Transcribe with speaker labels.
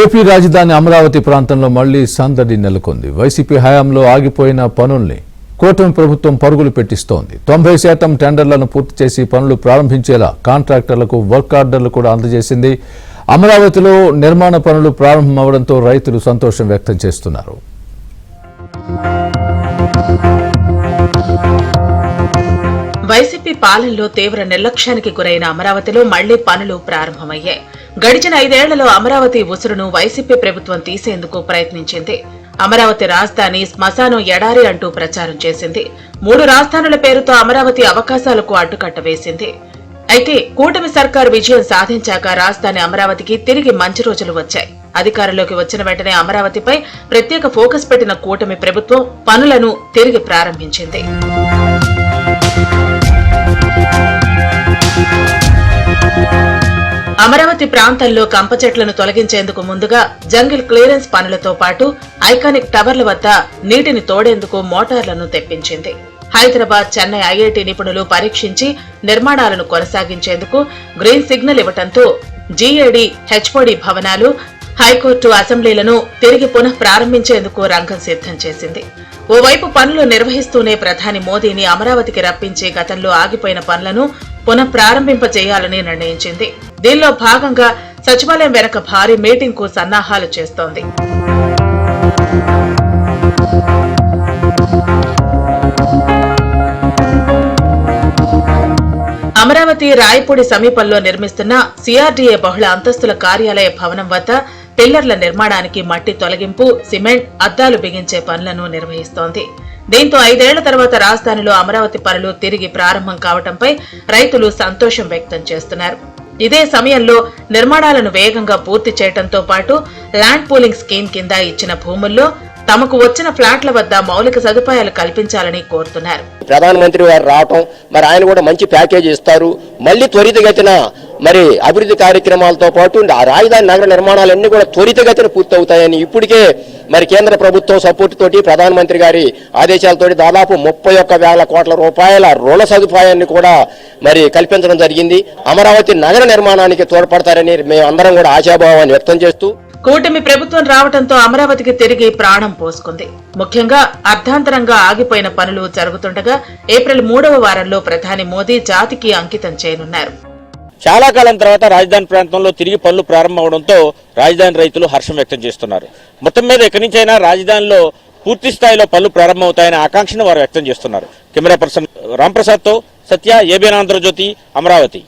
Speaker 1: AP రాజధాని అమరావతి ప్రాంతంలో మళ్లీ సందడి నెలకొంది. వైసీపీ హయాంలో ఆగిపోయిన పనుల్ని కూటమి ప్రభుత్వం పరుగులు పెట్టిస్తోంది. 90% టెండర్లను పూర్తి చేసి పనులు ప్రారంభించేలా కాంట్రాక్టర్లకు వర్క్ ఆర్డర్లు కూడా అందజేసింది. అమరావతిలో నిర్మాణ పనులు ప్రారంభమవడంతో రైతులు సంతోషం వ్యక్తం చేస్తున్నారు.
Speaker 2: వైసీపీ పాలనలో తీవ్ర నిర్లక్ష్యానికి గురైన అమరావతిలో మళ్లీ పనులు ప్రారంభమయ్యాయి. గడిచిన 5 ఏళ్లలో అమరావతి ఉసురును వైసీపీ ప్రభుత్వం తీసేందుకు ప్రయత్నించింది. అమరావతి రాజధాని శ్మశానం ఎడారి అంటూ ప్రచారం చేసింది. 3 రాజధానుల పేరుతో అమరావతి అవకాశాలకు అడ్డుకట్ట వేసింది. అయితే కూటమి సర్కారు విజయం సాధించాక రాజధాని అమరావతికి తిరిగి మంచి రోజులు వచ్చాయి. అధికారంలోకి వచ్చిన వెంటనే అమరావతిపై ప్రత్యేక ఫోకస్ పెట్టిన కూటమి ప్రభుత్వం పనులను తిరిగి ప్రారంభించింది. అమరావతి ప్రాంతంలో కంప చెట్లను తొలగించేందుకు ముందుగా జంగిల్ క్లియరెన్స్ పనులతో పాటు ఐకానిక్ టవర్ల వద్ద నీటిని తోడేందుకు మోటార్లను తెప్పించింది. హైదరాబాద్, చెన్నై ఐఐటి నిపుణులు పరీక్షించి నిర్మాణాలను కొనసాగించేందుకు గ్రీన్ సిగ్నల్ ఇవ్వడంతో జీఏడీ, హెచ్ఓడీ భవనాలు, హైకోర్టు, అసెంబ్లీలను తిరిగి పునః ప్రారంభించేందుకు రంగం సిద్ధం చేసింది. ఓవైపు పనులు నిర్వహిస్తూనే ప్రధాని మోదీని అమరావతికి రప్పించి గతంలో ఆగిపోయిన పనులను పునః ప్రారంభింపజేయాలని నిర్ణయించింది. దీనిలో భాగంగా సచివాలయం వెనక భారీ మీటింగ్ కు సన్నాహాలు చేస్తోంది. అమరావతి రాయపూడి సమీపంలో నిర్మిస్తున్న సిఆర్డీఏ బహుళ అంతస్తుల కార్యాలయ భవనం వద్ద పిల్లర్ల నిర్మాణానికి మట్టి తొలగింపు, సిమెంట్, అద్దాలు బిగించే పనులను నిర్వహిస్తోంది. దీంతో 5 ఏళ్ల తర్వాత రాజధానిలో అమరావతి పనులు తిరిగి ప్రారంభం కావడంపై రైతులు సంతోషం వ్యక్తం చేస్తున్నారు. ఇదే సమయంలో నిర్మాణాలను వేగంగా పూర్తి చేయడంతో పాటు ల్యాండ్ పూలింగ్ స్కీమ్ కింద ఇచ్చిన భూముల్లో తమకు వచ్చిన ఫ్లాట్ల వద్ద మౌలిక సదుపాయాలు కల్పించాలని కోరుతున్నారు.
Speaker 3: ప్రధానమంత్రి వారు రావటం, మరి ఆయన కూడా మంచి ప్యాకేజ్ ఇస్తారు. మళ్లీ త్వరితగతిన మరి అభివృద్ధి కార్యక్రమాలతో పాటు రాజధాని నగర నిర్మాణాలన్నీ కూడా త్వరితగతిన పూర్తవుతాయని ఇప్పటికే మరి కేంద్ర ప్రభుత్వం సపోర్ట్ తోటి ప్రధానమంత్రి గారి ఆదేశాలతోటి దాదాపు 31,000 కోట్ల రూపాయల రుణ సదుపాయాన్ని కూడా మరి కల్పించడం జరిగింది. అమరావతి నగర నిర్మాణానికి తోడ్పడతారని మేము అందరం కూడా ఆశాభావాన్ని వ్యక్తం చేస్తూ
Speaker 2: కూటమి ప్రభుత్వం రావడంతో అమరావతికి తిరిగి ప్రాణం పోసుకుంది. ముఖ్యంగా అర్ధాంతరంగా ఆగిపోయిన పనులు జరుగుతుండగా ఏప్రిల్ 3వ వారంలో ప్రధాని మోదీ జాతికి అంకితం చేయనున్నారు.
Speaker 4: చాలా కాలం తర్వాత రాజధాని ప్రాంతంలో తిరిగి పనులు ప్రారంభమవడంతో రాజధాని రైతులు హర్షం వ్యక్తం చేస్తున్నారు. మొత్తం మీద ఎక్కడి నుంచైనా రాజధానిలో పూర్తి స్థాయిలో పనులు ప్రారంభమవుతాయనే ఆకాంక్షను వారు వ్యక్తం చేస్తున్నారు. కెమెరా పర్సన్ రాంప్రసాద్ తో సత్య, ఏబిఎన్ ఆంధ్రజ్యోతి, అమరావతి.